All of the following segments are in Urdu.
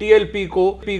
TLP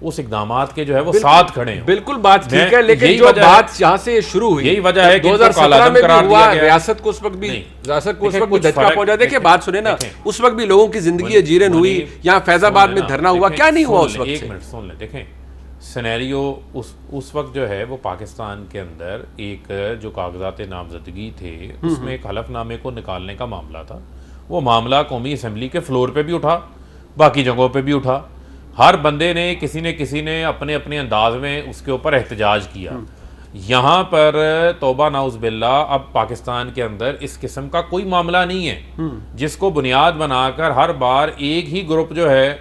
اس اقدامات کے جو ہے وہ ساتھ کھڑے ہوں. بالکل بات ٹھیک ہے, لیکن جو بات یہاں سے شروع ہوئی, یہی وجہ ہے کہ 2017 میں بھی ہوا, ریاست کو اس وقت بھی دھچکا پہنچا. دیکھیں بات سنیں نا, اس وقت بھی لوگوں کی زندگی اجیرن ہوئی, یہاں فیض آباد میں دھرنا ہوا, کیا نہیں ہوا اس وقت سے؟ ایک منٹ سن لیں. دیکھیں سینیریو اس وقت جو ہے وہ پاکستان کے اندر ایک جو کاغذات نامزدگی تھے اس میں ایک حلف نامے کو نکالنے کا معاملہ تھا. وہ معاملہ قومی اسمبلی کے فلور پہ بھی اٹھا, باقی جگہوں پہ بھی اٹھا. ہر بندے نے کسی نے اپنے اپنے انداز میں اس کے اوپر احتجاج کیا. یہاں پر توبہ نعوذ باللہ اب پاکستان کے اندر اس قسم کا کوئی معاملہ نہیں ہے جس کو بنیاد بنا کر ہر بار ایک ہی گروپ جو ہے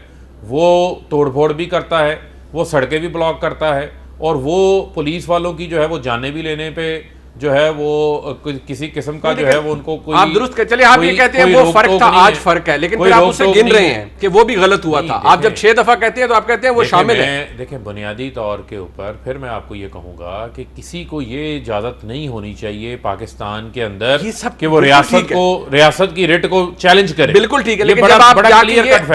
وہ توڑ پھوڑ بھی کرتا ہے, وہ سڑکیں بھی بلاک کرتا ہے, اور وہ پولیس والوں کی جو ہے وہ جانیں بھی لینے پہ جو ہے وہ کسی قسم کا جو ہے وہ ان کو کوئی, آپ درست کہ چلے آپ یہ کہتے ہیں وہ فرق تھا, آج فرق ہے, لیکن پھر آپ اسے گن رہے ہیں کہ وہ بھی غلط ہوا تھا. آپ جب 6 دفعہ کہتے ہیں تو آپ کہتے ہیں وہ شامل ہے. دیکھیں بنیادی طور کے اوپر پھر میں آپ کو یہ کہوں گا کہ کسی کو یہ اجازت نہیں ہونی چاہیے پاکستان کے اندر کہ وہ ریاست کی ریٹ کو چیلنج کرے. بالکل ٹھیک ہے, لیکن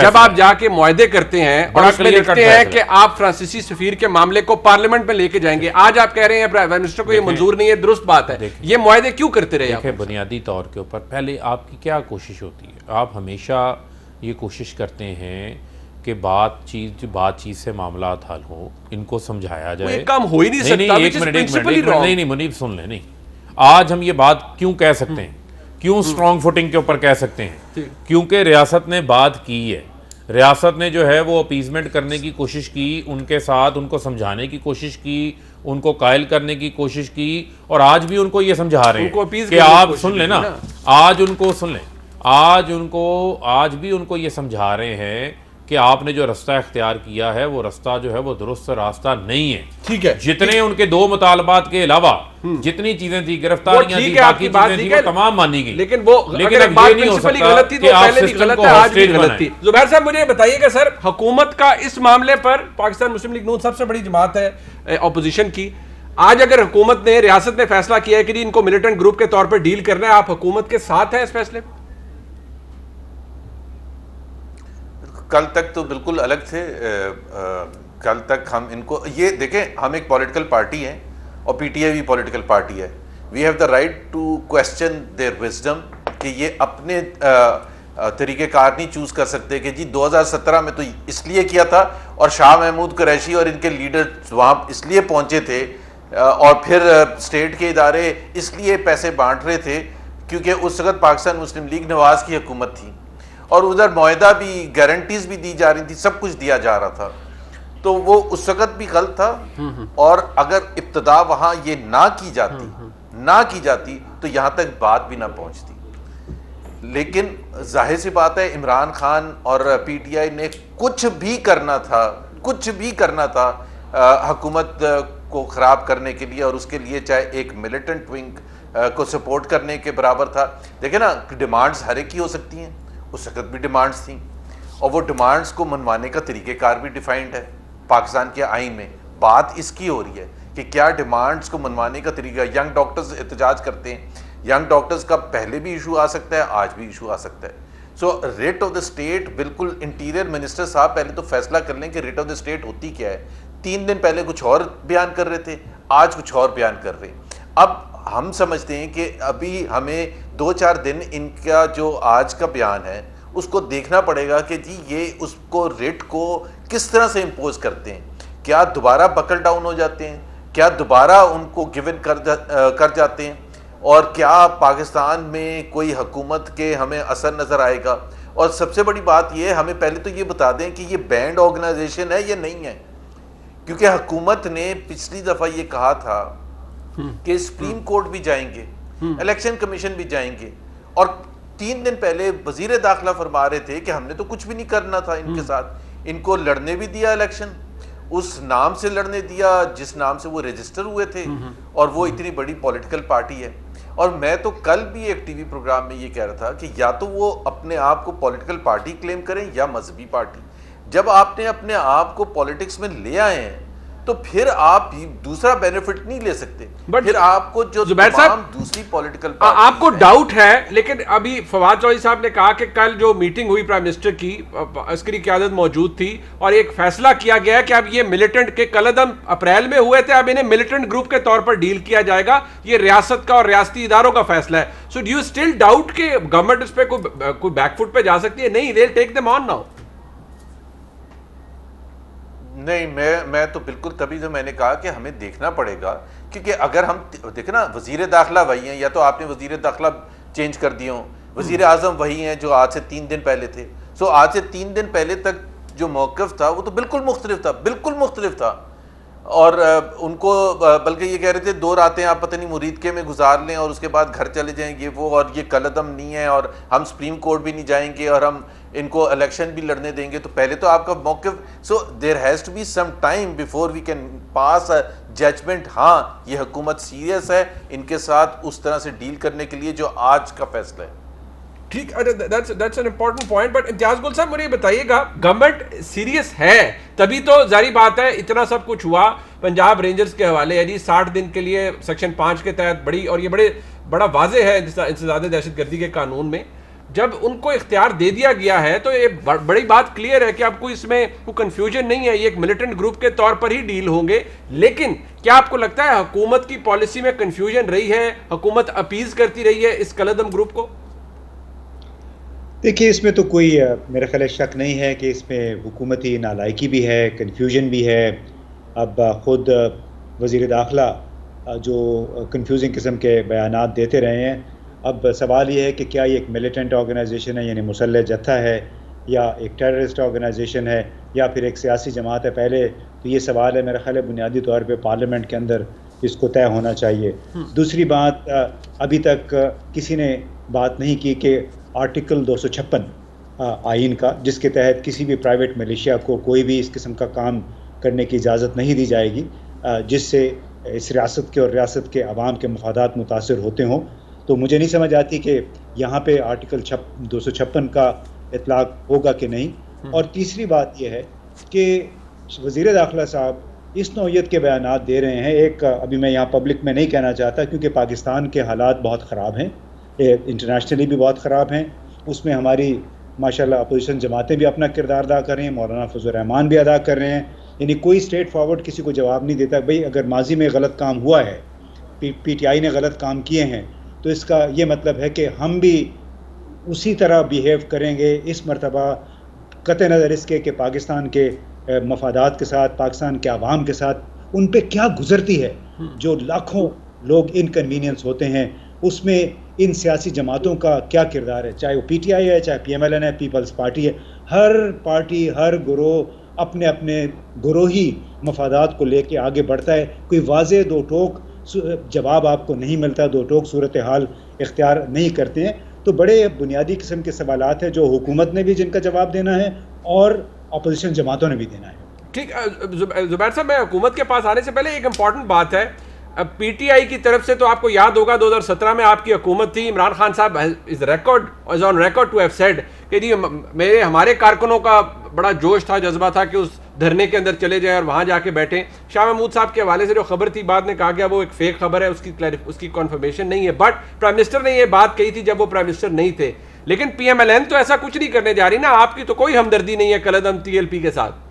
جب آپ جا کے معاہدے کرتے ہیں اور اس میں لکھتے ہیں کہ آپ فرانسیسی سفیر کے معاملے کو پارلیمنٹ میں لے کے جائیں گے, آج آپ کہہ رہے ہیں پرائم منسٹر کو یہ منظور نہیں ہے, درست بات ہے, یہ معاہدے کیوں کرتے رہے؟ دیکھیں بنیادی طور کے اوپر پہلے آپ کی کیا کوشش ہوتی ہے, آپ ہمیشہ یہ کوشش کرتے ہیں کہ بات چیز سے معاملات حل ہوں, ان کو سمجھایا جائے. کام ہو ہی نہیں سکتا. ایک منٹ نہیں منیب سن لیں. نہیں, آج ہم یہ بات کیوں کہہ سکتے ہیں, کیوں سٹرونگ فوٹنگ کے اوپر کہہ سکتے ہیں؟ کیونکہ ریاست نے بات کی ہے. ریاست نے جو ہے وہ اپیزمنٹ کرنے کی کوشش کی, ان کے ساتھ ان کو سمجھانے کی کوشش کی, ان کو قائل کرنے کی کوشش کی, اور آج بھی ان کو یہ سمجھا رہے ہیں کہ آپ سن لیں نا, آج ان کو سن لیں, آج بھی ان کو یہ سمجھا رہے ہیں کہ آپ نے جو رستہ اختیار کیا ہے وہ رستہ جو ہے وہ درست راستہ نہیں ہے. ٹھیک ہے, جتنے ان کے 2 مطالبات کے علاوہ جتنی چیزیں تھی, گرفتاریاں تھی, باقی چیزیں تھی, وہ تمام مانی گئی. لیکن اب یہ نہیں ہو سکتا کہ آپ سسٹم کو ہاسٹیج بنائیں. زبیر صاحب مجھے بتائیے کہ سر حکومت کا اس معاملے پر, پاکستان مسلم لیگ نون سب سے بڑی جماعت ہے اپوزیشن کی, آج اگر حکومت نے, ریاست نے فیصلہ کیا ہے کہ ان کو ملیٹنٹ گروپ کے طور پر ڈیل کرنا ہے, آپ حکومت کے ساتھ ہیں اس فیصلے میں؟ کل تک تو بالکل الگ تھے. کل تک ہم ان کو یہ دیکھیں, ہم ایک پولیٹیکل پارٹی ہیں اور پی ٹی آئی بھی پولیٹیکل پارٹی ہے. We have the right to question their wisdom کہ یہ اپنے طریقہ کار نہیں چوز کر سکتے کہ جی 2017 میں تو اس لیے کیا تھا, اور شاہ محمود قریشی اور ان کے لیڈر وہاں اس لیے پہنچے تھے, اور پھر اسٹیٹ کے ادارے اس لیے پیسے بانٹ رہے تھے کیونکہ اس وقت پاکستان مسلم لیگ نواز کی حکومت تھی, اور ادھر معاہدہ بھی, گارنٹیز بھی دی جا رہی تھی, سب کچھ دیا جا رہا تھا. تو وہ اس وقت بھی غلط تھا, اور اگر ابتدا وہاں یہ نہ کی جاتی تو یہاں تک بات بھی نہ پہنچتی. لیکن ظاہر سی بات ہے عمران خان اور پی ٹی آئی نے کچھ بھی کرنا تھا حکومت کو خراب کرنے کے لیے, اور اس کے لیے چاہے ایک ملیٹنٹ ونگ کو سپورٹ کرنے کے برابر تھا. دیکھیں نا, ڈیمانڈز ہر ایک کی ہو سکتی ہیں, اس وقت بھی ڈیمانڈز تھیں, اور وہ ڈیمانڈز کو منوانے کا طریقہ کار بھی ڈیفائنڈ ہے پاکستان کے آئین میں. بات اس کی ہو رہی ہے کہ کیا ڈیمانڈز کو منوانے کا طریقہ. ینگ ڈاکٹرز احتجاج کرتے ہیں, ینگ ڈاکٹرز کا پہلے بھی ایشو آ سکتا ہے, آج بھی ایشو آ سکتا ہے. سو ریٹ آف دا اسٹیٹ, بالکل انٹیریئر منسٹر صاحب پہلے تو فیصلہ کر لیں کہ ریٹ آف دا اسٹیٹ ہوتی کیا ہے. 3 دن پہلے کچھ اور بیان کر رہے تھے, آج کچھ اور بیان کر رہے ہیں. اب ہم سمجھتے ہیں کہ ابھی ہمیں 2-4 دن ان کا جو آج کا بیان ہے اس کو دیکھنا پڑے گا کہ جی یہ اس کو ریٹ کو کس طرح سے امپوز کرتے ہیں. کیا دوبارہ بکل ڈاؤن ہو جاتے ہیں, کیا دوبارہ ان کو گیو ان کر جاتے ہیں, اور کیا پاکستان میں کوئی حکومت کے ہمیں اثر نظر آئے گا. اور سب سے بڑی بات یہ, ہمیں پہلے تو یہ بتا دیں کہ یہ بینڈ آرگنائزیشن ہے یا نہیں ہے, کیونکہ حکومت نے پچھلی دفعہ یہ کہا تھا کہ سپریم کورٹ بھی جائیں گے, الیکشن کمیشن بھی جائیں گے, اور 3 دن پہلے وزیر داخلہ فرما رہے تھے کہ ہم نے تو کچھ بھی نہیں کرنا تھا ان کے ساتھ. ان کو لڑنے بھی دیا الیکشن, اس نام سے لڑنے دیا جس نام سے وہ رجسٹر ہوئے تھے, اور وہ اتنی بڑی پولیٹیکل پارٹی ہے. اور میں تو کل بھی ایک ٹی وی پروگرام میں یہ کہہ رہا تھا کہ یا تو وہ اپنے آپ کو پولیٹیکل پارٹی کلیم کریں یا مذہبی پارٹی. جب آپ نے اپنے آپ کو پولیٹکس میں لے آئے ہیں تو پھر آپ دوسرا بینیفٹ نہیں لے سکتے. But پھر آپ کو جو زبیر تمام صاحب دوسری پولیٹیکل آپ کو ڈاؤٹ ہے, لیکن ابھی فواد چودھری صاحب نے کہا کہ کل جو میٹنگ ہوئی پرائم منسٹر کی, عسکری قیادت موجود تھی اور ایک فیصلہ کیا گیا کہ اب یہ ملیٹنٹ کے کالعدم اپریل میں ہوئے تھے, اب انہیں ملیٹنٹ گروپ کے طور پر ڈیل کیا جائے گا, یہ ریاست کا اور ریاستی اداروں کا فیصلہ ہے. So do you still doubt کہ گورنمنٹ اس پہ کوئی بیک فٹ پہ جا سکتی ہے؟ نہیں, دے ول ٹیک دیم آن ناؤ. نہیں, میں تو بالکل, تبھی تو میں نے کہا کہ ہمیں دیکھنا پڑے گا, کیونکہ اگر ہم دیکھیں نا, وزیر داخلہ وہی ہیں, یا تو آپ نے وزیر داخلہ چینج کر دیے ہوں, وزیر اعظم وہی ہیں جو آج سے 3 دن پہلے تھے. سو آج سے 3 دن پہلے تک جو موقف تھا وہ تو بالکل مختلف تھا. اور ان کو بلکہ یہ کہہ رہے تھے 2 راتیں آپ پتہ نہیں مریدکے میں گزار لیں اور اس کے بعد گھر چلے جائیں, یہ وہ, اور یہ کالعدم نہیں ہے اور ہم سپریم کورٹ بھی نہیں جائیں گے اور ہم ان کو الیکشن بھی لڑنے دیں گے. تو پہلے تو آپ کا موقف, so there has to be some time before we can pass a judgement. ہاں, یہ حکومت سیریس ہے ان کے ساتھ اس طرح سے ڈیل کرنے کے لیے جو آج کا فیصلہ ہے. ٹھیک, that's an important point, but امتیاز گل صاحب مجھے یہ بتائیے گا, گورنمنٹ سیریس ہے تبھی تو ظاہری بات ہے اتنا سب کچھ ہوا. پنجاب رینجرز کے حوالے ہے جی 60 دن کے لیے سیکشن 5 کے تحت بڑی, اور یہ بڑا واضح ہے انسداد دہشت گردی کے قانون میں, جب ان کو اختیار دے دیا گیا ہے تو یہ بڑی بات کلیئر ہے کہ اب کوئی اس میں کوئی کنفیوژن نہیں ہے, یہ ایک ملیٹنٹ گروپ کے طور پر ہی ڈیل ہوں گے. لیکن کیا آپ کو لگتا ہے حکومت کی پالیسی میں کنفیوژن رہی ہے, حکومت اپیز کرتی رہی ہے اس کالعدم گروپ کو؟ دیکھیے, اس میں تو کوئی میرا خیال شک نہیں ہے کہ اس میں حکومتی نالائکی بھی ہے, کنفیوژن بھی ہے. اب خود وزیر داخلہ جو کنفیوزنگ قسم کے بیانات دیتے رہے ہیں, اب سوال یہ ہے کہ کیا یہ ایک ملیٹنٹ آرگنائزیشن ہے, یعنی مسلح جتھا ہے, یا ایک ٹیررسٹ آرگنائزیشن ہے, یا پھر ایک سیاسی جماعت ہے. پہلے تو یہ سوال ہے میرا خیال ہے بنیادی طور پہ پارلیمنٹ کے اندر اس کو طے ہونا چاہیے. دوسری بات, ابھی تک کسی نے بات نہیں کی کہ آرٹیکل 256 آئین کا, جس کے تحت کسی بھی پرائیویٹ ملیشیا کو کوئی بھی اس قسم کا کام کرنے کی اجازت نہیں دی جائے گی جس سے اس ریاست کے اور ریاست کے عوام کے مفادات متاثر ہوتے ہوں. تو مجھے نہیں سمجھ آتی کہ یہاں پہ آرٹیکل 256 کا اطلاق ہوگا کہ نہیں. اور تیسری بات یہ ہے کہ وزیر داخلہ صاحب اس نوعیت کے بیانات دے رہے ہیں. ایک ابھی میں یہاں پبلک میں نہیں کہنا چاہتا کیونکہ پاکستان کے حالات بہت خراب ہیں, انٹرنیشنلی بھی بہت خراب ہیں. اس میں ہماری ماشاءاللہ اپوزیشن جماعتیں بھی اپنا کردار ادا کر رہی ہیں, مولانا فضل الرحمان بھی ادا کر رہے ہیں. یعنی کوئی اسٹریٹ فارورڈ کسی کو جواب نہیں دیتا بھئی اگر ماضی میں غلط کام ہوا ہے, پی ٹی آئی نے غلط کام کیے ہیں, تو اس کا یہ مطلب ہے کہ ہم بھی اسی طرح بیہیو کریں گے اس مرتبہ, قطع نظر اس کے کہ پاکستان کے مفادات کے ساتھ, پاکستان کے عوام کے ساتھ ان پہ کیا گزرتی ہے. جو لاکھوں لوگ انکنوینئنس ہوتے ہیں, اس میں ان سیاسی جماعتوں کا کیا کردار ہے, چاہے وہ پی ٹی آئی ہے, چاہے پی ایم ایل این ہے, پیپلز پارٹی ہے. ہر پارٹی, ہر گروہ اپنے اپنے گروہی مفادات کو لے کے آگے بڑھتا ہے. کوئی واضح 2 ٹوک جواب آپ کو نہیں ملتا, 2 ٹوک صورتحال اختیار نہیں کرتے ہیں. تو بڑے بنیادی قسم کے سوالات ہیں جو حکومت نے بھی جن کا جواب دینا ہے اور اپوزیشن جماعتوں نے بھی دینا ہے. ٹھیک, زبیر صاحب میں حکومت کے پاس آنے سے پہلے ایک امپورٹنٹ بات ہے. پی ٹی آئی کی طرف سے تو آپ کو یاد ہوگا 2017 میں آپ کی حکومت تھی, عمران خان صاحب is on record to have said کہ جی ہمارے کارکنوں کا بڑا جوش تھا, جذبہ تھا کہ اس دھرنے کے اندر چلے جائیں اور وہاں جا کے بیٹھیں. شاہ محمود صاحب کے حوالے سے جو خبر تھی بعد نے کہا گیا وہ ایک فیک خبر ہے, اس کی کنفرمیشن نہیں ہے. بٹ پرائم منسٹر نے یہ بات کہی تھی جب وہ پرائم منسٹر نہیں تھے. لیکن پی ایم ایل این تو ایسا کچھ نہیں کرنے جا رہی نا, آپ کی تو کوئی ہمدردی نہیں ہے کالعدم ٹی ایل پی کے ساتھ.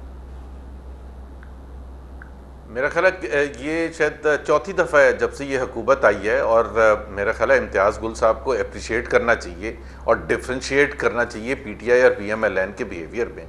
میرا خیال ہے یہ شاید 4تھی دفعہ ہے جب سے یہ حکومت آئی ہے, اور میرا خیال ہے امتیاز گل صاحب کو اپریشیٹ کرنا چاہیے اور ڈفرینشیٹ کرنا چاہیے پی ٹی آئی اور پی ایم ایل این کے بیہیویئر میں.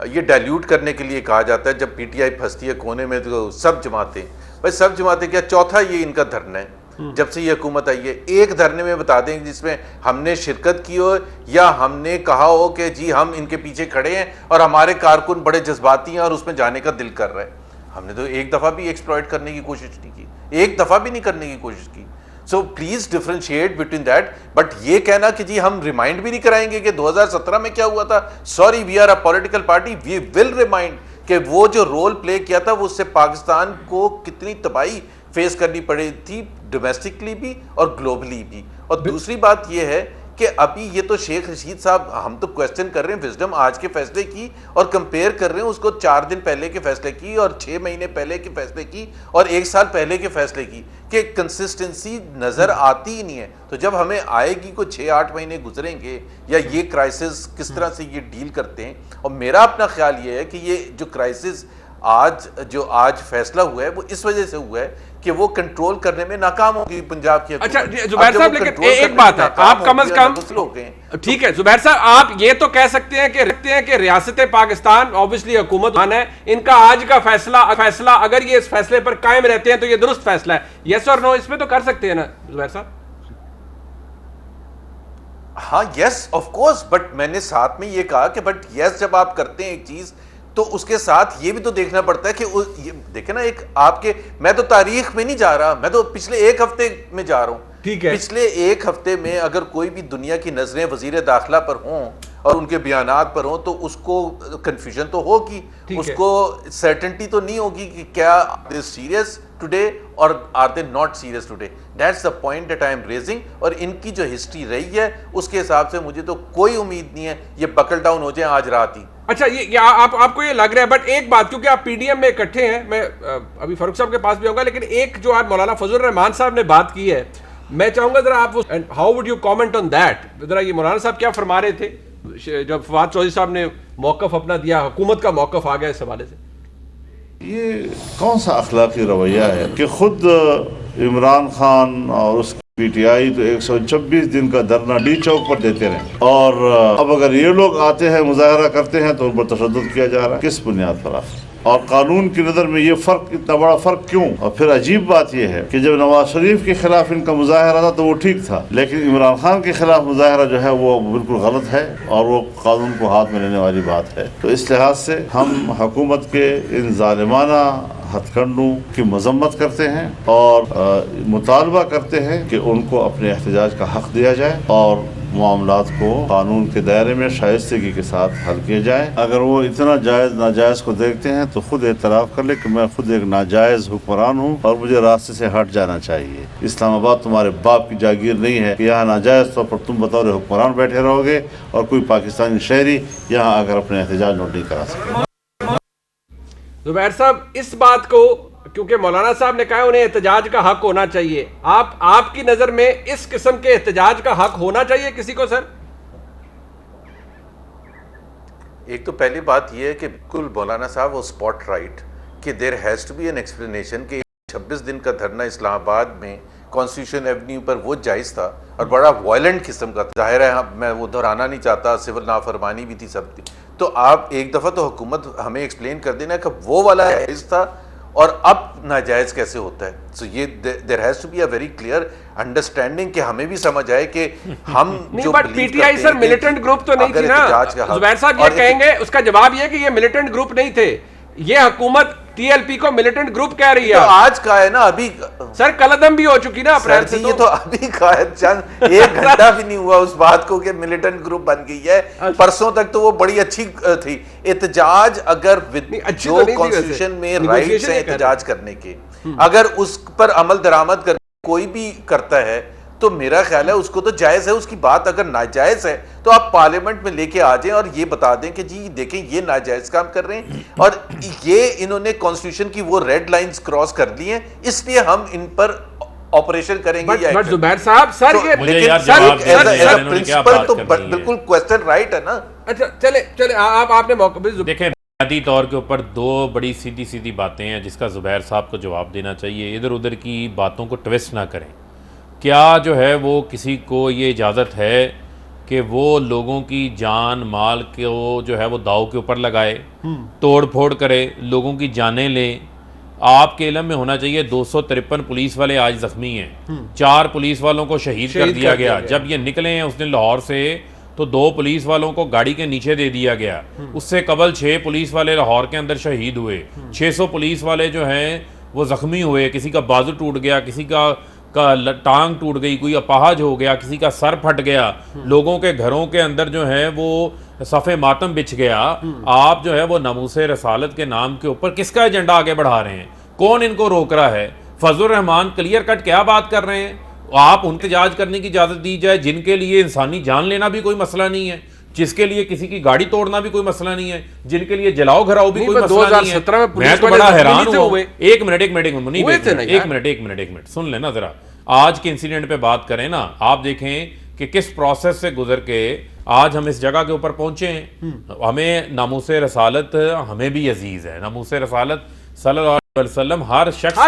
یہ ڈائلیوٹ کرنے کے لیے کہا جاتا ہے جب پی ٹی آئی پھنستی ہے کونے میں تو سب جماعتیں, بھائی سب جماعتیں کیا, 4تھا یہ ان کا دھرنا ہے جب سے یہ حکومت آئی ہے. ایک دھرنے میں بتا دیں جس میں ہم نے شرکت کی ہو یا ہم نے کہا ہو کہ جی ہم ان کے پیچھے کھڑے ہیں اور ہمارے کارکن بڑے جذباتی ہیں اور اس میں جانے کا دل کر رہا ہے. ہم نے تو ایک دفعہ بھی ایکسپلائٹ کرنے کی کوشش نہیں کی, ایک دفعہ بھی نہیں کرنے کی کوشش کی. So please differentiate between that. But یہ کہنا کہ جی ہم ریمائنڈ بھی نہیں کرائیں گے کہ 2017 میں کیا ہوا تھا, sorry we are a political party, we will remind کہ وہ جو رول پلے کیا تھا وہ اس سے پاکستان کو کتنی تباہی فیس کرنی پڑی تھی ڈومیسٹکلی بھی اور گلوبلی بھی. اور دوسری بات یہ ہے کہ ابھی یہ تو شیخ رشید صاحب, ہم تو کویسچن کر رہے ہیں وزڈم آج کے فیصلے کی اور کمپیئر کر رہے ہیں اس کو 4 دن پہلے کے فیصلے کی اور 6 مہینے پہلے کے فیصلے کی اور 1 سال پہلے کے فیصلے کی, کہ کنسسٹنسی نظر آتی ہی نہیں ہے. تو جب ہمیں آئے گی کوئی 6-8 مہینے گزریں گے یا یہ کرائسس کس طرح سے یہ ڈیل کرتے ہیں, اور میرا اپنا خیال یہ ہے کہ یہ جو کرائسس آج فیصلہ ہوا ہے وہ اس وجہ سے ہوا ہے کہ وہ کنٹرول کرنے میں ناکام ہوگی پنجاب کی حکومت. اچھا زبیر صاحب, لیکن ایک بات ہے, آپ کم از کم ٹھیک ہے زبیر صاحب, آپ یہ تو کہہ سکتے ہیں کہ ریاست پاکستان اوبویسلی حکومت ہے, ان کا آج کا فیصلہ اگر یہ اس فیصلے پر قائم رہتے ہیں تو یہ درست فیصلہ ہے, یس اور نو اس میں تو کر سکتے ہیں نا زبیر صاحب؟ ہاں یس آف کورس, بٹ میں نے ساتھ میں یہ کہا کہ بٹ یس جب آپ کرتے ہیں ایک چیز تو اس کے ساتھ یہ بھی تو دیکھنا پڑتا ہے کہ دیکھیں نا, ایک آپ کے, میں تو تاریخ میں نہیں جا رہا, میں تو پچھلے 1 ہفتے میں جا رہا ہوں. پچھلے 1 ہفتے میں اگر کوئی بھی دنیا کی نظریں وزیر داخلہ پر ہوں اور ان کے بیانات پر ہوں تو اس کو کنفیوژن تو ہوگی, اس کو سرٹنٹی تو نہیں ہوگی کہ کیا دے سیریس ٹوڈے اور are they not serious today. That's the point that I am raising, اور ان کی جو ہسٹری رہی ہے اس کے حساب سے مجھے تو کوئی امید نہیں ہے یہ بکل ڈاؤن ہو جائیں آج رات ہی. اچھا یہ آپ کو یہ لگ رہا ہے, بٹ ایک بات, کیونکہ آپ پی ڈی ایم میں اکٹھے ہیں, میں ابھی فاروق صاحب کے پاس بھی ہوں گا, لیکن ایک جو آج مولانا فضل الرحمان صاحب نے بات کی ہے, میں چاہوں گا ذرا آپ how would you comment on that, ذرا یہ مولانا صاحب کیا فرما رہے تھے جب فواد چودھری صاحب نے موقف اپنا دیا, حکومت کا موقف آ گیا اس حوالے سے؟ یہ کون سا اخلاقی رویہ ہے کہ خود عمران خان اور اس پی ٹی آئی تو 126 دن کا دھرنا ڈی چوک پر دیتے رہے, اور اب اگر یہ لوگ آتے ہیں مظاہرہ کرتے ہیں تو ان پر تشدد کیا جا رہا ہے, کس بنیاد پر آخر؟ اور قانون کی نظر میں یہ فرق, اتنا بڑا فرق کیوں؟ اور پھر عجیب بات یہ ہے کہ جب نواز شریف کے خلاف ان کا مظاہرہ تھا تو وہ ٹھیک تھا, لیکن عمران خان کے خلاف مظاہرہ جو ہے وہ بالکل غلط ہے اور وہ قانون کو ہاتھ میں لینے والی بات ہے. تو اس لحاظ سے ہم حکومت کے ان ظالمانہ ہتھ کنڈوں کی مذمت کرتے ہیں اور مطالبہ کرتے ہیں کہ ان کو اپنے احتجاج کا حق دیا جائے اور معاملات کو قانون کے دائرے میں شائستگی کے ساتھ حل کیے جائیں. اگر وہ اتنا جائز ناجائز کو دیکھتے ہیں تو خود اعتراف کر لے کہ میں خود ایک ناجائز حکمران ہوں اور مجھے راستے سے ہٹ جانا چاہیے. اسلام آباد تمہارے باپ کی جاگیر نہیں ہے کہ یہاں ناجائز طور پر تم بطور حکمران بیٹھے رہو گے اور کوئی پاکستانی شہری یہاں آ کر اپنے احتجاج نوٹ نہیں کرا سکے. زبیر صاحب, اس بات کو کیونکہ مولانا صاحب نے کہا انہیں احتجاج کا حق ہونا چاہیے, آپ کی نظر میں اس قسم کے احتجاج کا حق ہونا چاہیے کسی کو سر؟ ایک تو پہلی بات یہ ہے کہ بالکل مولانا صاحب وہ اسپاٹ رائٹ کہ there has to be an explanation کہ 26 دن کا دھرنا اسلام آباد میں کانسٹیٹیوشن ایونیو پر وہ جائز تھا اور بڑا وائلنٹ قسم کا تھا. ظاہر ہے میں وہ دہرانا نہیں چاہتا, سول نافرمانی بھی تھی, سب تھی. تو آپ ایک دفعہ تو حکومت ہمیں ایکسپلین کر دینا کہ وہ والا جائز تھا اور اب ناجائز کیسے ہوتا ہے. سو یہ there has to be a very clear understanding کہ ہمیں بھی سمجھ آئے کہ ہم جو but P T I sir militant group تو نہیں تھی نا. زبیر صاحب یہ کہیں گے, اس کا جواب یہ کہ یہ ملیٹنٹ گروپ نہیں تھے, یہ حکومت ٹی ایل پی کو ملیٹنٹ گروپ کہہ رہی ہے. آج کا ہے نا, ابھی سر قلعدم بھی ہو چکی نا اپریل سے, یہ تو ابھی کا ہے, چند 1 گھنٹہ بھی نہیں ہوا اس بات کو کہ ملیٹنٹ گروپ بن گئی ہے. پرسوں تک تو وہ بڑی اچھی تھی. احتجاج اگر جو کانسٹیٹیوشن میں رائٹس ہیں احتجاج کرنے کے, اگر اس پر عمل درآمد کر کوئی بھی کرتا ہے تو میرا خیال ہے اس کو تو جائز ہے. اس کی بات اگر ناجائز ہے تو آپ پارلیمنٹ میں لے کے آ جائیں اور یہ بتا دیں کہ جی دیکھیں یہ ناجائز کام کر رہے ہیں اور یہ انہوں نے کانسٹیٹیوشن کی وہ ریڈ لائنز کراس کر لی ہیں, اس لیے ہم ان پر آپریشن کریں گے. بٹ زبیر صاحب سر پرنسپل تو بالکل کوسچن رائٹ ہے نا. اچھا چلے آپ نے موقع دیکھیں, بنیادی طور کے اوپر 2 بڑی سیدھی باتیں ہیں جس کا زبیر صاحب کو جواب دینا چاہیے. ادھر ادھر کی باتوں کو ٹویسٹ نہ کریں. کیا جو ہے وہ کسی کو یہ اجازت ہے کہ وہ لوگوں کی جان مال کو جو ہے وہ داؤ کے اوپر لگائے, توڑ پھوڑ کرے, لوگوں کی جانیں لیں؟ آپ کے علم میں ہونا چاہیے 253 پولیس والے آج زخمی ہیں, 4 پولیس والوں کو شہید کر دیا گیا. جب یہ نکلے ہیں اس دن لاہور سے تو 2 پولیس والوں کو گاڑی کے نیچے دے دیا گیا. اس سے قبل 6 پولیس والے لاہور کے اندر شہید ہوئے. 600 پولیس والے جو ہیں وہ زخمی ہوئے, کسی کا بازو ٹوٹ گیا, کسی کا ٹانگ ٹوٹ گئی, کوئی اپاہج ہو گیا, کسی کا سر پھٹ گیا, لوگوں کے گھروں کے اندر جو ہے وہ صف ماتم بچھ گیا. آپ جو ہے وہ ناموس رسالت کے نام کے اوپر کس کا ایجنڈا آگے بڑھا رہے ہیں؟ کون ان کو روک رہا ہے؟ فضل الرحمان کلیئر کٹ کیا بات کر رہے ہیں, آپ احتجاج کرنے کی اجازت دی جائے جن کے لیے انسانی جان لینا بھی کوئی مسئلہ نہیں ہے, جس کے لیے کسی کی گاڑی توڑنا بھی کوئی مسئلہ نہیں ہے, جن کے لیے جلاؤ گھراؤ بھی کوئی مسئلہ نہیں ہے. میں تو بڑا حیران ہوں. ایک منٹ سن لینا ذرا. آج کے انسیڈنٹ پہ بات کریں نا, آپ دیکھیں کہ کس پروسیس سے گزر کے آج ہم اس جگہ کے اوپر پہنچے ہیں. ہمیں ناموس رسالت ہمیں بھی عزیز ہے. ناموس رسالت صلی اللہ علیہ وسلم ہر شخص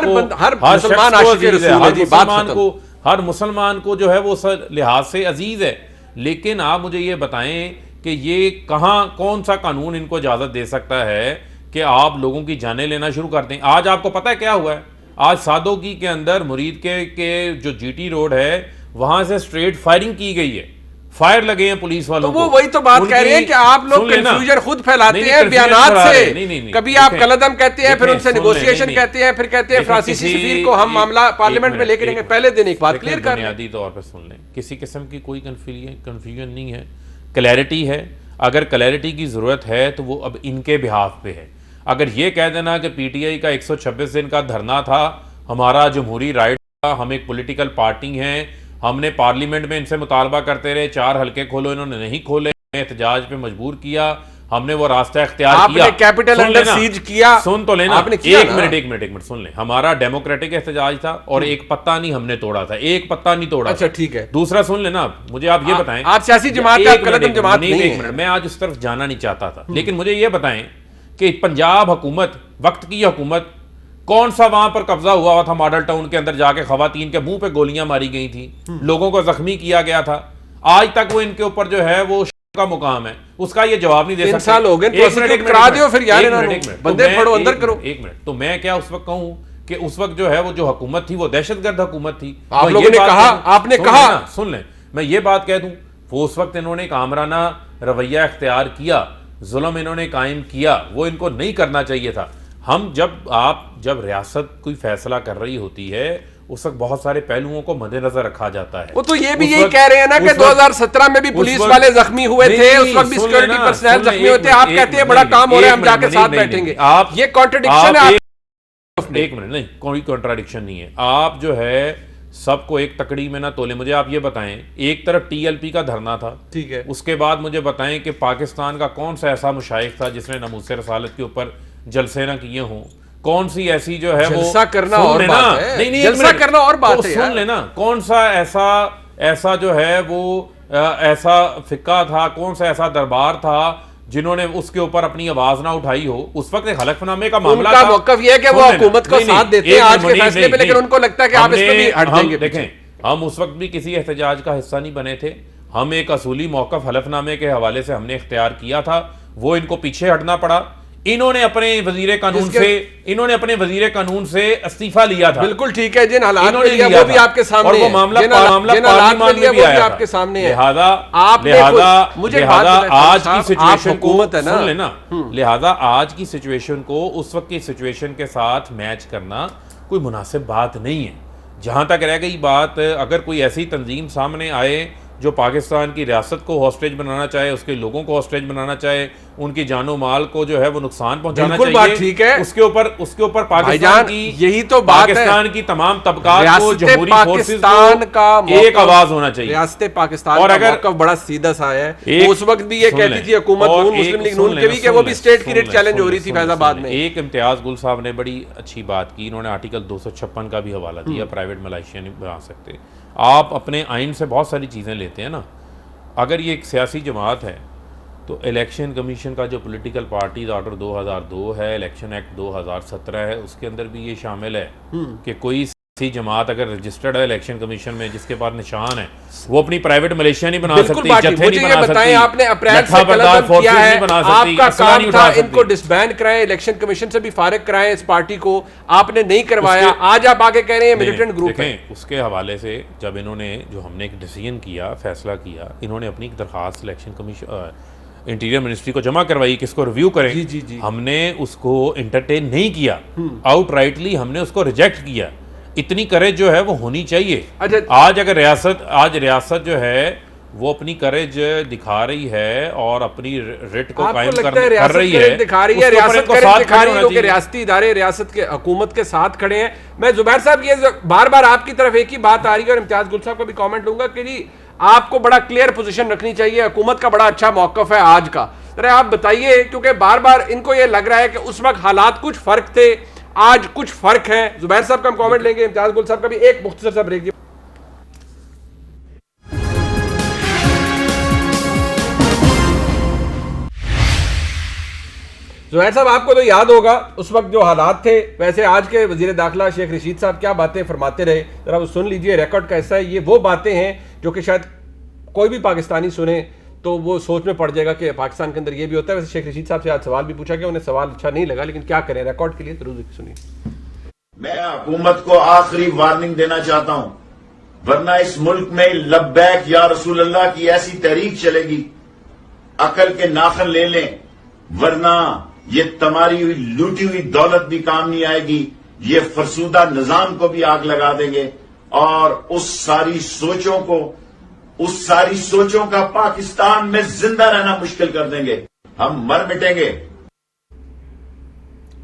کو, ہر مسلمان کو جو ہے وہ لحاظ سے عزیز ہے. لیکن آپ مجھے یہ بتائیں کہ یہ کہاں, کون سا قانون ان کو اجازت دے سکتا ہے کہ آپ لوگوں کی جانیں لینا شروع کر دیں. آج آپ کو پتہ ہے کیا ہوا ہے؟ آج سادوکی کے اندر مرید کے جو جی ٹی روڈ ہے وہاں سے اسٹریٹ فائرنگ کی گئی ہے, فائر لگے ہیں پولیس والوں کو. وہ وہی تو بات کہہ رہے ہیں کہ آپ لوگ کنفیوژن خود پھیلاتے ہیں بیانات سے. کبھی آپ کلعدم کہتے ہیں, پھر ان سے نیگوشیشن کہتے ہیں, پھر کہتے ہیں فرانسیسی سفیر کو ہم معاملہ پارلیمنٹ میں لے کے جائیں گے. پہلے دن ایک بات کلیئر کر لیں, بنیادی طور پہ سن لیں, کسی قسم کی کوئی کنفیوژن نہیں ہے, کلیئرٹی ہے. اگر کلیئرٹی کی ضرورت ہے تو وہ اب ان کے بہاف پہ ہے. اگر یہ کہہ دینا کہ پی ٹی آئی کا 126 دن کا دھرنا تھا, ہمارا جمہوری رائٹ تھا, ہم ایک پولیٹیکل پارٹی ہیں, ہم نے پارلیمنٹ میں ان سے مطالبہ کرتے رہے, 4 حلقے کھولو, انہوں نے نہیں کھولے, احتجاج پہ مجبور کیا, ہم نے وہ راستہ اختیار کیا. آپ نے کیپٹل انڈر سیج کیا, سن تو لینا. ایک منٹ سن لیں. ہمارا ڈیموکریٹک احتجاج تھا اور ایک پتہ نہیں ہم نے توڑا تھا, ایک پتہ نہیں توڑا. اچھا ٹھیک ہے. دوسرا سن لینا, مجھے آپ یہ بتائیں, آپ سیاسی جماعت کا قلعدم جماعت نہیں ہے. میں آج اس طرف جانا نہیں چاہتا تھا, لیکن مجھے یہ بتائیں کہ پنجاب حکومت, وقت کی حکومت, کون سا وہاں پر قبضہ ہوا تھا ماڈل ٹاؤن کے اندر جا کے خواتین کے منہ پہ گولیاں ماری گئی تھیں, لوگوں کو زخمی کیا گیا تھا. آج تک وہ ان کے اوپر جو ہے وہ کا مقام ہے, اس کا یہ جواب نہیں دے سکتے. 3 سال ہو گئے, تو کرا دیو پھر یار بندے پھڑو اندر کرو. ایک منٹ, تو میں کیا اس وقت کہوں کہ اس وقت جو ہے وہ جو حکومت تھی وہ دہشت گرد حکومت تھی. آپ لوگوں نے کہا, آپ نے کہا, سن لیں, میں یہ بات کہہ دوں, وہ اس وقت انہوں نے ایک آمرانہ رویہ اختیار کیا, ظلم انہوں نے قائم کیا, وہ ان کو نہیں کرنا چاہیے تھا. ہم جب ریاست کوئی فیصلہ کر رہی ہوتی ہے اس وقت بہت سارے پہلوؤں کو مد نظر رکھا جاتا ہے. وہ تو یہ بھی یہی کہہ رہے ہیں نا کہ 2017 میں بھی پولیس والے زخمی ہوئے تھے, اس وقت بھی سیکورٹی پرسنل زخمی ہوئے تھے. آپ کہتے ہیں بڑا کام ہو رہا ہے, ہم جا کے ساتھ بیٹھیں گے. یہ کانٹرڈکشن ہے. ایک منٹ, نہیں, کوئی کانٹرڈکشن نہیں ہے. آپ جو ہے سب کو ایک تکڑی میں نہ تولے. مجھے آپ یہ بتائیں, ایک طرف ٹی ایل پی کا دھرنا تھا, ٹھیک ہے, اس کے بعد مجھے بتائیں کہ پاکستان کا کون سا ایسا مشائخ تھا جس نے ناموس رسالت کے اوپر جلسے نہ کیے ہوں. کون سی ایسی جو ہے وہ جلسہ کرنا اور بات ہے, نہیں جلسہ کرنا اور بات ہے. سن لینا, کون سا ایسا جو ہے وہ ایسا فقہ تھا, کون سا ایسا دربار تھا جنہوں نے اس کے اوپر اپنی آواز نہ اٹھائی ہو. اس وقت ایک حلف نامے کا معاملہ تھا. ان کا موقف یہ ہے کہ وہ حکومت کو ساتھ دیتے ہیں آج کے فیصلے پہ, لیکن ان کو لگتا ہے کہ آپ اس پہ بھی ہٹ جائیں گے. دیکھیں, ہم اس وقت بھی کسی احتجاج کا حصہ نہیں بنے تھے. ہم ایک اصولی موقف حلف نامے کے حوالے سے ہم نے اختیار کیا تھا, وہ ان کو پیچھے ہٹنا پڑا. انہوں نے اپنے وزیر قانون سے استعفیٰ لیا تھا. بالکل ٹھیک ہے, جن حالات میں لیا وہ بھی آپ کے سامنے ہے, اور وہ معاملہ پارلیمان میں بھی آیا آپ کے سامنے ہے. لہذا آج کی سچویشن کو سن لینا, لہذا آج کی سچویشن کو اس وقت کی سچویشن کے ساتھ میچ کرنا کوئی مناسب بات نہیں ہے. جہاں تک رہ گئی بات, اگر کوئی ایسی تنظیم سامنے آئے جو پاکستان کی ریاست کو ہاسٹیج بنانا چاہے, اس کے لوگوں کو ہاسٹیج بنانا چاہے, ان کی جان و مال کو جو ہے وہ نقصان پہنچانا چاہیے, ٹھیک ہے, اس کے اوپر پاکستان کی, یہی تو بات ہے, پاکستان کی تمام طبقات کو, جمہوری فورسز کو ایک آواز ہونا چاہیے. ریاست پاکستان کا موقف بڑا سیدھا سا ہے. اس وقت بھی یہ کہتی تھی حکومت مسلم لیگ نون کے بھی کہ وہ بھی اسٹیٹ کی ریٹ چیلنج ہو رہی تھی فیض آباد میں. ایک امتیاز گل صاحب نے بڑی اچھی بات کی, انہوں نے آرٹیکل 256 کا بھی حوالہ دیا, پرائیویٹ ملائشیا نہیں بنا سکتے. آپ اپنے آئین سے بہت ساری چیزیں لیتے ہیں نا. اگر یہ ایک سیاسی جماعت ہے تو الیکشن کمیشن کا جو پولیٹیکل پارٹیز آرڈر 2002 ہے, الیکشن ایکٹ 2017 ہے, اس کے اندر بھی یہ شامل ہے کہ کوئی سیاسی جماعت اگر رجسٹرڈ ہے الیکشن کمیشن میں جس کے پاس نشان ہے, وہ اپنی پرائیویٹ ملیشیا نہیں بنا سکتی, جتھے نہیں بنا سکتی. آپ نے اپریل سے قلم کیا ہے, آپ کا کام تھا ان کو ڈسبینڈ کرائیں, الیکشن کمیشن سے بھی فارغ کرائیں اس پارٹی کو, آپ نے نہیں کروایا. آج آپ آگے کہہ رہے ہیں ملیٹنٹ گروپ ہے. اس کے حوالے سے جب انہوں نے جو ہم نے ایک ڈیسیژن کیا, فیصلہ کیا, انہوں نے اپنی ایک درخواست الیکشن کمیشن انٹیریئر منسٹری کو جمع کروائی کہ اس کو ریویو کریں. ہم نے اس کو انٹرٹین نہیں کیا, آؤٹ رائٹلی ہم نے اس کو ریجیکٹ کیا. اتنی کریج جو ہے وہ ہونی چاہیے. آج ریاست جو ہے وہ اپنی کریج دکھا رہی ہے اور اپنی ریٹ کو قائم کر رہی ہے, دکھا رہی ہے, ریاست دکھا رہی ہے, کیونکہ ریاستی ادارے ریاست کے حکومت کے ساتھ کھڑے ہیں. میں زبیر صاحب یہ بار بار آپ کی طرف ایک ہی بات آ رہی ہے, اور امتیاز گل صاحب کا بھی کامنٹ لوں گا کہ جی آپ کو بڑا کلیئر پوزیشن رکھنی چاہیے, حکومت کا بڑا اچھا موقف ہے آج کا. ذرا آپ بتائیے, کیونکہ بار بار ان کو یہ لگ رہا ہے کہ اس وقت حالات کچھ فرق تھے, آج کچھ فرق ہے. زبیر صاحب کا ہم کامنٹ لیں گے, امتیاز گل صاحب کا بھی. ایک مختصر سا بریک. زہیر صاحب, آپ کو تو یاد ہوگا اس وقت جو حالات تھے, ویسے آج کے وزیر داخلہ شیخ رشید صاحب کیا باتیں فرماتے رہے, ذرا وہ سن لیجئے, ریکارڈ کا حصہ ہے. یہ وہ باتیں ہیں جو کہ شاید کوئی بھی پاکستانی سنے تو وہ سوچ میں پڑ جائے گا کہ پاکستان کے اندر یہ بھی ہوتا ہے. ویسے شیخ رشید صاحب سے آج سوال بھی پوچھا گیا, انہیں سوال اچھا نہیں لگا, لیکن کیا کریں, ریکارڈ کے لیے ضرور سنیے. میں حکومت کو آخری وارننگ دینا چاہتا ہوں, ورنہ اس ملک میں لبیک یا رسول اللہ کی ایسی تحریک چلے گی, عقل کے ناخن لے لیں, ورنہ یہ تمہاری ہوئی لوٹی ہوئی دولت بھی کام نہیں آئے گی, یہ فرسودہ نظام کو بھی آگ لگا دیں گے, اور اس ساری سوچوں کا پاکستان میں زندہ رہنا مشکل کر دیں گے. ہم مر مٹیں گے.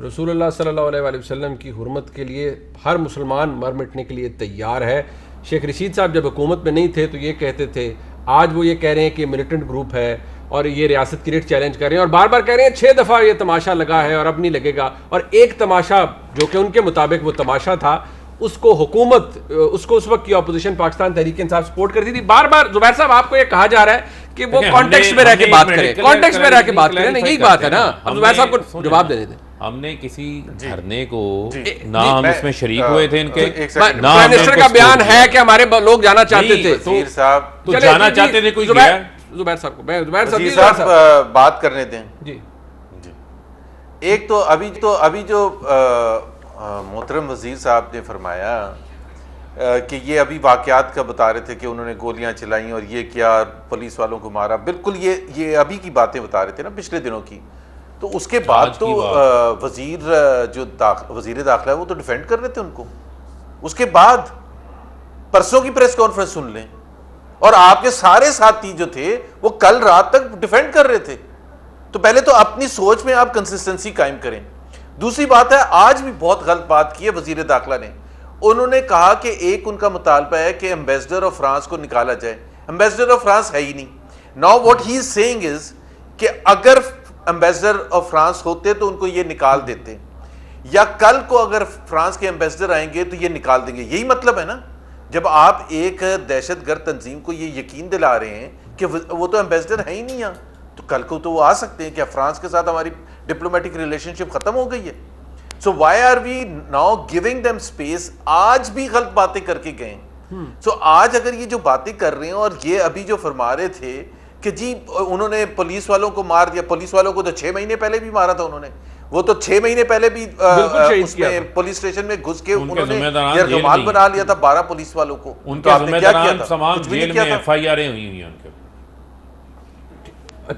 رسول اللہ صلی اللہ علیہ وآلہ وسلم کی حرمت کے لیے ہر مسلمان مر مٹنے کے لیے تیار ہے. شیخ رشید صاحب جب حکومت میں نہیں تھے تو یہ کہتے تھے, آج وہ یہ کہہ رہے ہیں کہ ملیٹنٹ گروپ ہے اور یہ ریاست کی ریٹ چیلنج کر رہے ہیں, اور بار بار کہہ رہے ہیں 6 دفعہ یہ تماشا لگا ہے اور اب نہیں لگے گا. اور ایک تماشا جو کہ ان کے مطابق وہ تماشا تھا, اس کو حکومت, اس کو اس وقت کی اپوزیشن پاکستان تحریک انصاف سپورٹ کرتی تھی. بار بار زبیر صاحب آپ کو یہ کہا جا رہا ہے کہ وہ کانٹیکسٹ میں رہ کے بات کریں, کانٹیکسٹ میں رہ کے بات کریں, یہی بات ہے نا. اب زبیر صاحب کو جواب دینے دیں. ہم نے کسی دھرنے کو نہ ہم اس میں شریک ہوئے تھے, ان کے پرائم منسٹر کا بیان ہے کہ ہمارے لوگ جانا چاہتے تھے, تو جانا چاہتے تھے, کوئی گیا. زبیر صاحب کو وزیر صاحب بات کرنے دیں. جی ایک تو ابھی جو محترم وزیر صاحب نے فرمایا کہ یہ ابھی واقعات کا بتا رہے تھے کہ انہوں نے گولیاں چلائیں اور یہ کیا, پولیس والوں کو مارا, بالکل یہ ابھی کی باتیں بتا رہے تھے نا, پچھلے دنوں کی. تو اس کے بعد تو وزیر داخلہ ہے وہ تو ڈیفینڈ کر رہے تھے ان کو. اس کے بعد پرسوں کی پریس کانفرنس سن لیں, اور آپ کے سارے ساتھی جو تھے وہ کل رات تک ڈیفینڈ کر رہے تھے. تو پہلے تو اپنی سوچ میں آپ کنسسٹنسی قائم کریں. دوسری بات ہے, آج بھی بہت غلط بات کی ہے وزیر داخلہ نے. انہوں نے کہا کہ ایک ان کا مطالبہ ہے کہ ایمبیسڈر آف فرانس کو نکالا جائے. ایمبیسڈر آف فرانس ہے ہی نہیں. Now what he is saying is کہ اگر ایمبیسڈر آف فرانس ہوتے تو ان کو یہ نکال دیتے, یا کل کو اگر فرانس کے ایمبیسڈر آئیں گے تو یہ نکال دیں گے. یہی مطلب ہے نا. جب آپ ایک دہشت گرد تنظیم کو یہ یقین دلا رہے ہیں کہ وہ تو ایمبیسڈر ہے ہی نہیں, تو کل کو تو وہ آ سکتے ہیں. کیا فرانس کے ساتھ ہماری ڈپلومیٹک ریلیشن شپ ختم ہو گئی ہے؟ So why are we now giving them space? آج بھی غلط باتیں کر کے گئے. سو آج اگر یہ جو باتیں کر رہے ہیں, اور یہ ابھی جو فرما رہے تھے کہ جی انہوں نے پولیس والوں کو مار دیا, پولیس والوں کو تو 6 مہینے پہلے بھی مارا تھا انہوں نے, وہ تو 6 مہینے پہلے بھی اس میں پولیس اسٹیشن میں گھس کے انہوں نے یرغمال بنا لیا تھا 12 پولیس والوں کو. ان کے ذمہ داران تمام جیل میں ایف آئی آریں ہوئی ہیں ان کے.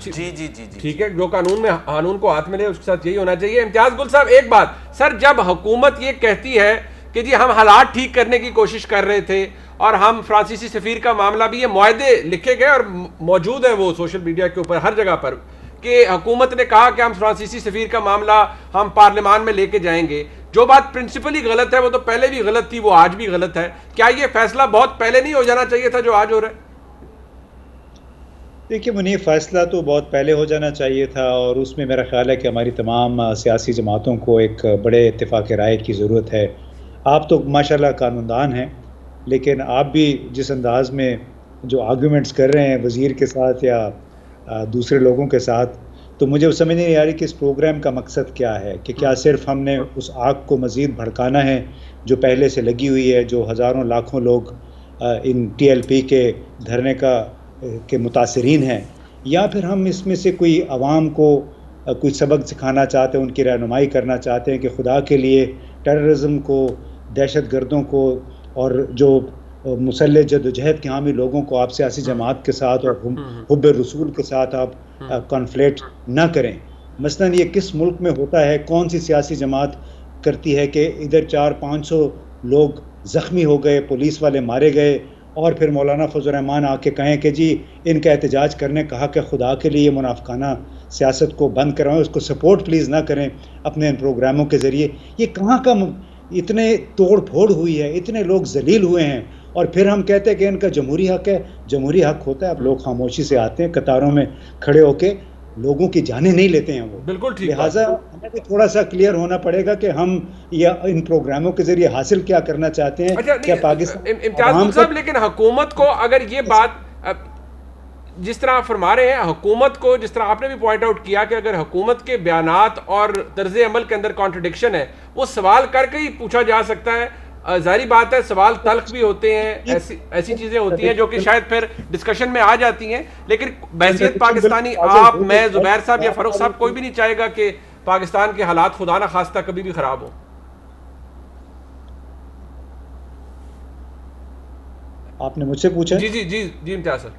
جی ٹھیک ہے, جو قانون کو ہاتھ میں لے اس کے ساتھ یہی ہونا چاہیے. امتیاز گل صاحب ایک بات, سر جب حکومت یہ کہتی ہے کہ جی ہم حالات ٹھیک کرنے کی کوشش کر رہے تھے, اور ہم فرانسیسی سفیر کا معاملہ بھی, یہ معاہدے لکھے گئے اور موجود ہیں وہ سوشل میڈیا کے اوپر ہر جگہ پر, کہ حکومت نے کہا کہ ہم فرانسیسی سفیر کا معاملہ ہم پارلیمان میں لے کے جائیں گے. جو بات پرنسپلی غلط ہے وہ تو پہلے بھی غلط تھی, وہ آج بھی غلط ہے. کیا یہ فیصلہ بہت پہلے نہیں ہو جانا چاہیے تھا جو آج ہو رہا ہے؟ دیکھیے منیف, فیصلہ تو بہت پہلے ہو جانا چاہیے تھا, اور اس میں میرا خیال ہے کہ ہماری تمام سیاسی جماعتوں کو ایک بڑے اتفاق رائے کی ضرورت ہے. آپ تو ماشاءاللہ قانوندان ہیں, لیکن آپ بھی جس انداز میں جو آرگومنٹس کر رہے ہیں وزیر کے ساتھ یا دوسرے لوگوں کے ساتھ, تو مجھے سمجھ نہیں آ رہی کہ اس پروگرام کا مقصد کیا ہے. کہ کیا صرف ہم نے اس آگ کو مزید بھڑکانا ہے جو پہلے سے لگی ہوئی ہے, جو ہزاروں لاکھوں لوگ ان ٹی ایل پی کے دھرنے کے متاثرین ہیں, یا پھر ہم اس میں سے کوئی عوام کو کوئی سبق سکھانا چاہتے ہیں, ان کی رہنمائی کرنا چاہتے ہیں کہ خدا کے لیے ٹیررزم کو, دہشت گردوں کو, اور جو مسلح جدوجہد کے حامی لوگوں کو آپ سیاسی جماعت کے ساتھ اور حب رسول کے ساتھ آپ کانفلیکٹ نہ کریں. مثلاً یہ کس ملک میں ہوتا ہے, کون سی سیاسی جماعت کرتی ہے کہ ادھر 400-500 لوگ زخمی ہو گئے, پولیس والے مارے گئے, اور پھر مولانا فضل الرحمان آ کے کہیں کہ جی ان کا احتجاج کرنے کہا کہ خدا کے لیے منافقانہ سیاست کو بند کروائیں, اس کو سپورٹ پلیز نہ کریں اپنے ان پروگراموں کے ذریعے. یہ کہاں کا اتنے توڑ پھوڑ ہوئی ہے, اتنے لوگ ذلیل ہوئے ہیں, اور پھر ہم کہتے ہیں کہ ان کا جمہوری حق ہے. جمہوری حق ہوتا ہے, اب لوگ خاموشی سے آتے ہیں قطاروں میں کھڑے ہو کے, لوگوں کی جانیں نہیں لیتے ہیں وہ. بالکل ٹھیک. لہٰذا ہمیں بھی تھوڑا سا کلیئر ہونا پڑے گا کہ ہم ان پروگراموں کے ذریعے حاصل کیا کرنا چاہتے ہیں. کیا پاکستان امتیاز صاحب, لیکن حکومت کو اگر یہ بات جس طرح آپ فرما رہے ہیں, حکومت کو جس طرح آپ نے بھی پوائنٹ آؤٹ کیا کہ اگر حکومت کے بیانات اور طرز عمل کے اندر کانٹرڈکشن ہے, وہ سوال کر کے ہی پوچھا جا سکتا ہے. ظاہری بات ہے سوال تلخ بھی ہوتے ہیں, ایسی چیزیں ہوتی ہیں جو کہ شاید پھر ڈسکشن میں آ جاتی ہیں, لیکن بحیثیت پاکستانی آپ, میں, زبیر صاحب یا فاروق صاحب, کوئی بھی نہیں چاہے گا کہ پاکستان کے حالات خدا نہ خواستہ کبھی بھی خراب ہو. آپ نے مجھ سے پوچھا؟ جی جی جی جی امتیاز سر.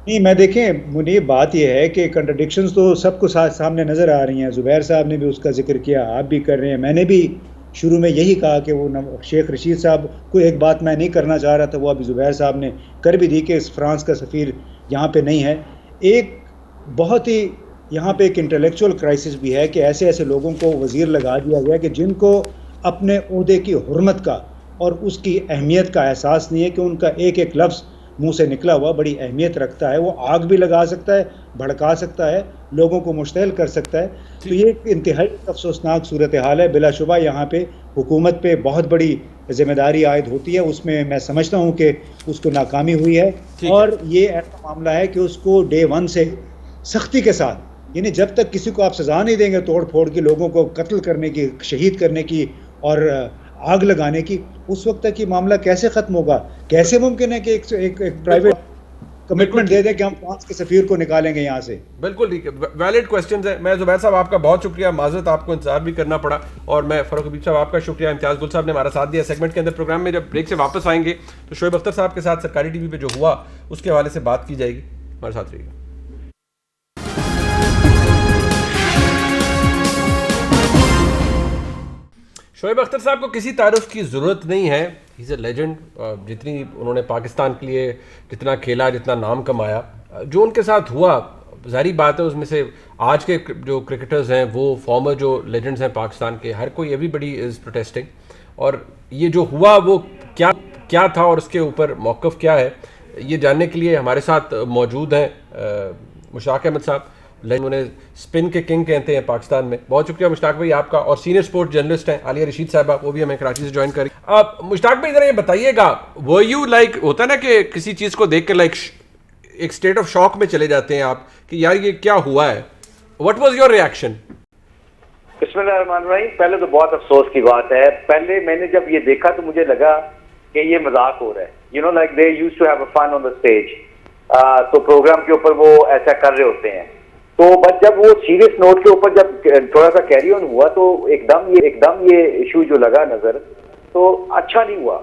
نہیں, میں دیکھیں منیب, بات یہ ہے کہ کنٹرڈکشنز تو سب کو سامنے نظر آ رہی ہیں. زبیر صاحب نے بھی اس کا ذکر کیا, آپ بھی کر رہے ہیں. میں نے بھی شروع میں یہی کہا کہ وہ شیخ رشید صاحب کو ایک بات میں نہیں کرنا چاہ رہا تھا, وہ ابھی زبیر صاحب نے کر بھی دی کہ فرانس کا سفیر یہاں پہ نہیں ہے. ایک بہت ہی یہاں پہ ایک انٹلیکچوئل کرائسس بھی ہے کہ ایسے ایسے لوگوں کو وزیر لگا دیا گیا کہ جن کو اپنے عہدے کی حرمت کا اور اس کی اہمیت کا احساس نہیں ہے, کہ ان کا ایک ایک لفظ منہ سے نکلا ہوا بڑی اہمیت رکھتا ہے. وہ آگ بھی لگا سکتا ہے, بھڑکا سکتا ہے, لوگوں کو مشتعل کر سکتا ہے. تو یہ ایک انتہائی افسوسناک صورتحال ہے. بلا شبہ یہاں پہ حکومت پہ بہت بڑی ذمہ داری عائد ہوتی ہے. اس میں میں سمجھتا ہوں کہ اس کو ناکامی ہوئی ہے, اور یہ ایسا معاملہ ہے کہ اس کو ڈے ون سے سختی کے ساتھ, یعنی جب تک کسی کو آپ سزا نہیں دیں گے توڑ پھوڑ کی, لوگوں کو قتل کرنے کی, شہید کرنے کی اور آگ لگانے کی, اس وقت تک یہ معاملہ کیسے ختم ہوگا؟ کیسے ممکن ہے کہ ایک پرائیویٹ کمٹمنٹ دے دیں کہ ہم فرانس کے سفیر کو نکالیں گے یہاں سے؟ بالکل ٹھیک ہے, ویلڈ کوسچنز ہیں. میں زبیر صاحب آپ کا بہت شکریہ, معذرت آپ کو انتظار بھی کرنا پڑا, اور میں فاروق حبیب صاحب آپ کا شکریہ, امتیاز گل صاحب نے ہمارا ساتھ دیا سیگمنٹ کے اندر. پروگرام میں جب بریک سے واپس آئیں گے تو شعیب اختر صاحب کے ساتھ سرکاری ٹی وی پہ جو ہوا اس کے حوالے سے بات کی جائے گی. ہمارے ساتھ رہیے گا. شعیب اختر صاحب کو کسی تعارف کی ضرورت نہیں ہے, ہی از اے لیجنڈ. جتنی انہوں نے پاکستان کے لیے جتنا کھیلا, جتنا نام کمایا, جو ان کے ساتھ ہوا ظاہری بات ہے اس میں سے آج کے جو کرکٹرز ہیں وہ فارمر جو لیجنڈز ہیں پاکستان کے, ہر کوئی ایوری بڈی از پروٹیسٹنگ. اور یہ جو ہوا وہ کیا تھا اور اس کے اوپر موقف کیا ہے, یہ جاننے کے لیے ہمارے ساتھ موجود ہیں مشتاق احمد صاحب, انہیں اسپن کے کنگ کہتے ہیں پاکستان میں. بہت شکریہ مشتاق بھائی آپ کا. اور سینئر سپورٹ جرنلسٹ ہیں عالیہ رشید صاحبہ, وہ بھی ہمیں کراچی سے جوائن کریں. آپ مشتاق بھائی ذرا یہ بتائیے گا, وہ یو لائک ہوتا ہے نا کہ کسی چیز کو دیکھ کے لائک ایک اسٹیٹ آف شاک میں چلے جاتے ہیں آپ کہ یار یہ کیا ہوا ہے, واٹ واز یور ریئیکشن؟ بسم اللہ الرحمن الرحیم. پہلے تو بہت افسوس کی بات ہے, پہلے میں نے جب یہ دیکھا تو مجھے لگا کہ یہ مذاق ہو رہا ہے. You know like they used to have a fun on the stage, تو پروگرام کے اوپر وہ ایسا کر رہے ہوتے ہیں. تو بس جب وہ سیریس نوٹ کے اوپر جب تھوڑا سا کیری آن ہوا تو ایک دم یہ ایشو جو لگا نظر تو اچھا نہیں ہوا,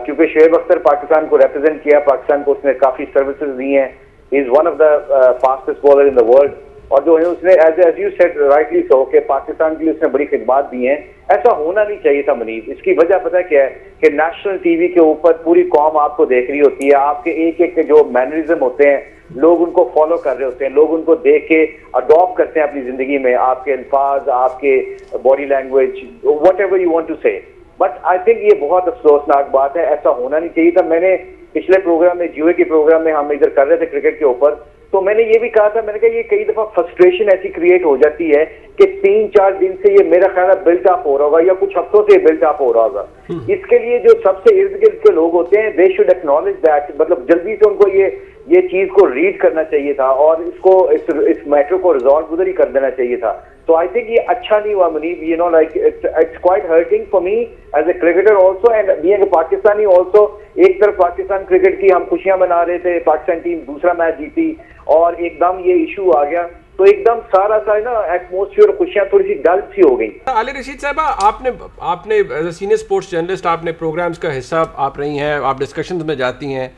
کیونکہ شعیب اختر پاکستان کو ریپرزینٹ کیا, پاکستان کو اس نے کافی سروسز دی ہیں. He is one of the fastest bowler in the world, اور جو ہے اس نے as you said rightly so کہ پاکستان کے لیے اس نے بڑی خدمات دی ہیں. ایسا ہونا نہیں چاہیے تھا منیب. اس کی وجہ پتہ کیا ہے کہ نیشنل ٹی وی کے اوپر پوری قوم آپ کو دیکھ رہی ہوتی ہے, آپ کے ایک ایک جو مینرزم ہوتے ہیں لوگ ان کو فالو کر رہے ہوتے ہیں, لوگ ان کو دیکھ کے اڈاپٹ کرتے ہیں اپنی زندگی میں, آپ کے الفاظ, آپ کے body language, whatever you want to say. But I think یہ بہت افسوسناک بات ہے, ایسا ہونا نہیں چاہیے تھا. میں نے پچھلے پروگرام میں جیو اے کے پروگرام میں ہم ادھر کر رہے تھے کرکٹ کے اوپر, تو میں نے یہ بھی کہا تھا, میں نے کہا یہ کئی دفعہ فرسٹریشن ایسی کریٹ ہو جاتی ہے کہ 3-4 دن سے یہ میرا خیال ہے بلٹ اپ ہو رہا ہوگا, یا کچھ ہفتوں سے بلٹ اپ ہو رہا ہوگا. اس کے لیے جو سب سے ارد گرد کے لوگ ہوتے ہیں دے شوڈ ایکنالج دیٹ, مطلب جلدی سے ان کو یہ چیز کو ریڈ کرنا چاہیے تھا اور اس میٹر کو ریزالو ادھر ہی کر دینا چاہیے تھا. تو آئی تھنک یہ اچھا نہیں ہوا Muneeb. You know like it's quite hurting for me as a cricketer also, and being a Pakistani also. ایک طرف پاکستان کرکٹ کی ہم خوشیاں منا رہے تھے, پاکستان ٹیم دوسرا میچ جیتی, اور ایک دم یہ ایشو آ گیا تو ایک دم سارا نا ایٹموسفیئر خوشیاں تھوڑی سی ڈل سی ہو گئی. عالیہ رشید صاحبہ, آپ نے as a senior sports journalist, آپ نے پروگرامز کا حصہ آپ رہی ہیں, آپ ڈسکشنز میں جاتی ہیں,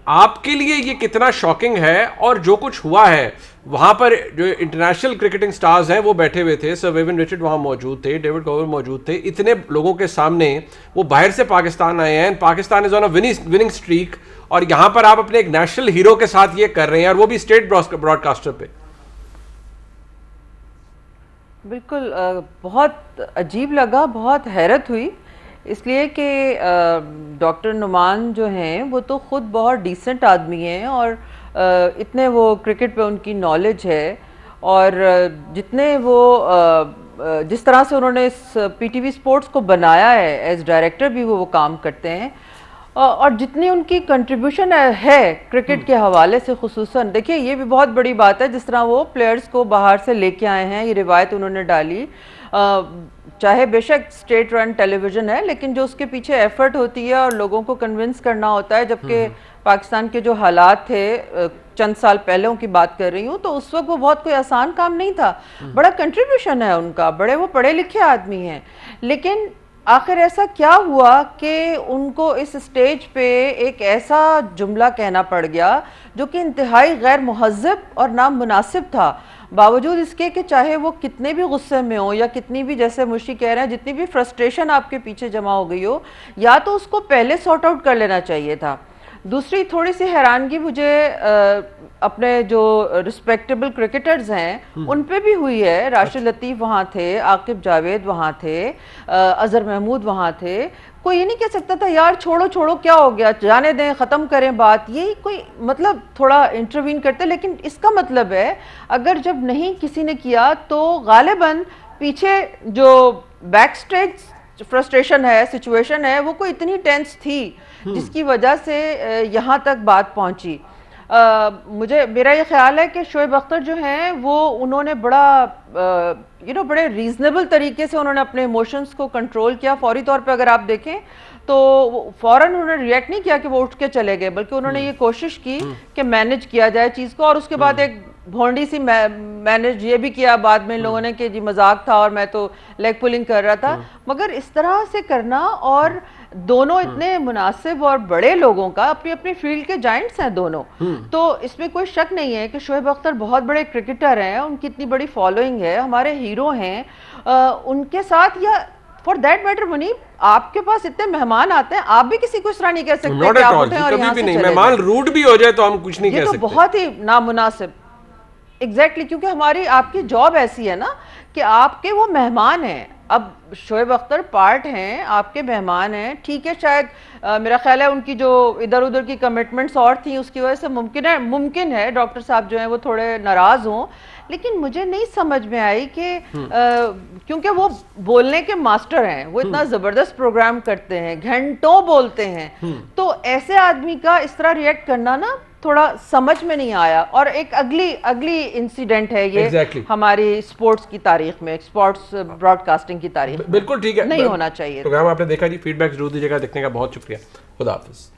آپ کے لیے یہ کتنا شاکنگ ہے؟ اور جو کچھ ہوا ہے وہاں پر جو انٹرنیشنل کرکٹنگ سٹارز ہیں وہ بیٹھے ہوئے تھے, سر ویون رچرڈ وہاں موجود تھے, ڈیوڈ کوور موجود تھے, اتنے لوگوں کے سامنے وہ باہر سے پاکستان آئے ہیں, پاکستان از آن اے وننگ اسٹریک, اور یہاں پر آپ اپنے ایک نیشنل ہیرو کے ساتھ یہ کر رہے ہیں اور وہ بھی اسٹیٹ براڈ کاسٹر پہ. بالکل بہت عجیب لگا, بہت حیرت ہوئی, اس لیے کہ ڈاکٹر نعمان جو ہیں وہ تو خود بہت ڈیسنٹ آدمی ہیں اور اتنے وہ کرکٹ پہ ان کی نالج ہے, اور جتنے وہ جس طرح سے انہوں نے اس پی ٹی وی اسپورٹس کو بنایا ہے, ایز ڈائریکٹر بھی وہ کام کرتے ہیں, اور جتنی ان کی کنٹریبیوشن ہے کرکٹ کے حوالے سے خصوصاً, دیکھیے یہ بھی بہت بڑی بات ہے جس طرح وہ پلیئرز کو باہر سے لے کے آئے ہیں, یہ روایت انہوں نے ڈالی, چاہے بے شک اسٹیٹ رن ٹیلی ویژن ہے لیکن جو اس کے پیچھے ایفرٹ ہوتی ہے اور لوگوں کو کنونس کرنا ہوتا ہے, جبکہ پاکستان کے جو حالات تھے چند سال پہلے کی بات کر رہی ہوں, تو اس وقت وہ بہت کوئی آسان کام نہیں تھا, بڑا کنٹریبیوشن ہے ان کا, بڑے وہ پڑھے لکھے آدمی ہیں, لیکن آخر ایسا کیا ہوا کہ ان کو اس اسٹیج پہ ایک ایسا جملہ کہنا پڑ گیا جو کہ انتہائی غیر مہذب اور نامناسب تھا, باوجود اس کے کہ چاہے وہ کتنے بھی غصے میں ہو یا کتنی بھی, جیسے مشی کہہ رہے ہیں, جتنی بھی فرسٹریشن آپ کے پیچھے جمع ہو گئی ہو, یا تو اس کو پہلے سارٹ آؤٹ کر لینا چاہیے تھا. دوسری تھوڑی سی حیرانگی مجھے اپنے جو رسپیکٹیبل کرکٹرز ہیں ان پہ بھی ہوئی ہے. راشد لطیف وہاں تھے, عاقب جاوید وہاں تھے, اظہر محمود وہاں تھے, کوئی یہ نہیں کہہ سکتا تھا یار چھوڑو کیا ہو گیا, جانے دیں, ختم کریں بات, یہی کوئی مطلب تھوڑا انٹروین کرتے. لیکن اس کا مطلب ہے اگر جب نہیں کسی نے کیا تو غالباً پیچھے جو بیک سٹیج فرسٹریشن ہے, سچویشن ہے, وہ کوئی اتنی ٹینس تھی جس کی وجہ سے یہاں تک بات پہنچی. میرا یہ خیال ہے کہ شعیب اختر جو ہیں وہ انہوں نے بڑا بڑے ریزنیبل طریقے سے انہوں نے اپنے ایموشنز کو کنٹرول کیا. فوری طور پہ اگر آپ دیکھیں تو فوراً انہوں نے ریئیکٹ نہیں کیا کہ وہ اٹھ کے چلے گئے, بلکہ انہوں نے یہ کوشش کی کہ مینیج کیا جائے چیز کو, اور اس کے بعد ایک بھونڈی سی مینیج یہ بھی کیا بعد میں ان لوگوں نے کہ جی مذاق تھا اور میں تو لیگ پولنگ کر رہا تھا. مگر اس طرح سے کرنا, اور دونوں اتنے مناسب اور بڑے لوگوں کا, اپنی اپنی فیلڈ کے جائنٹس ہیں دونوں, تو اس میں کوئی شک نہیں ہے کہ شعیب اختر بہت بڑے کرکٹر ہیں, ان کی اتنی بڑی فالوئنگ ہے, ہمارے ہیرو ہیں, ان کے ساتھ, یا فار دیٹ میٹر منیب آپ کے پاس اتنے مہمان آتے ہیں, آپ بھی کسی کو اس طرح نہیں کہہ سکتے کہ آپ اٹھیں اور یہاں سے چلے جائیں. مہمان روڈ بھی ہو جائے تو ہم کچھ نہیں کہہ سکتے, یہ تو بہت ہی نامناسب. ایگزیکٹلی, کیونکہ ہماری آپ کی جاب ایسی ہے نا کہ آپ کے وہ مہمان ہیں. اب شعیب اختر پارٹ ہیں, آپ کے مہمان ہیں, ٹھیک ہے, شاید میرا خیال ہے ان کی جو ادھر ادھر کی کمٹمنٹس اور تھیں اس کی وجہ سے ممکن ہے ڈاکٹر صاحب جو ہیں وہ تھوڑے ناراض ہوں, لیکن مجھے نہیں سمجھ میں آئی کہ کیونکہ وہ بولنے کے ماسٹر ہیں, وہ اتنا زبردست پروگرام کرتے ہیں, گھنٹوں بولتے ہیں, تو ایسے آدمی کا اس طرح ریئیکٹ کرنا نا تھوڑا سمجھ میں نہیں آیا. اور ایک اگلی انسیڈنٹ ہے یہ ہماری سپورٹس کی تاریخ میں, سپورٹس براڈ کاسٹنگ کی تاریخ میں. بالکل ٹھیک ہے, نہیں ہونا چاہیے. پروگرام آپ نے دیکھا جی, فیڈ بیک ضرور دیجیے گا, دیکھنے کا بہت شکریہ, خدا حافظ.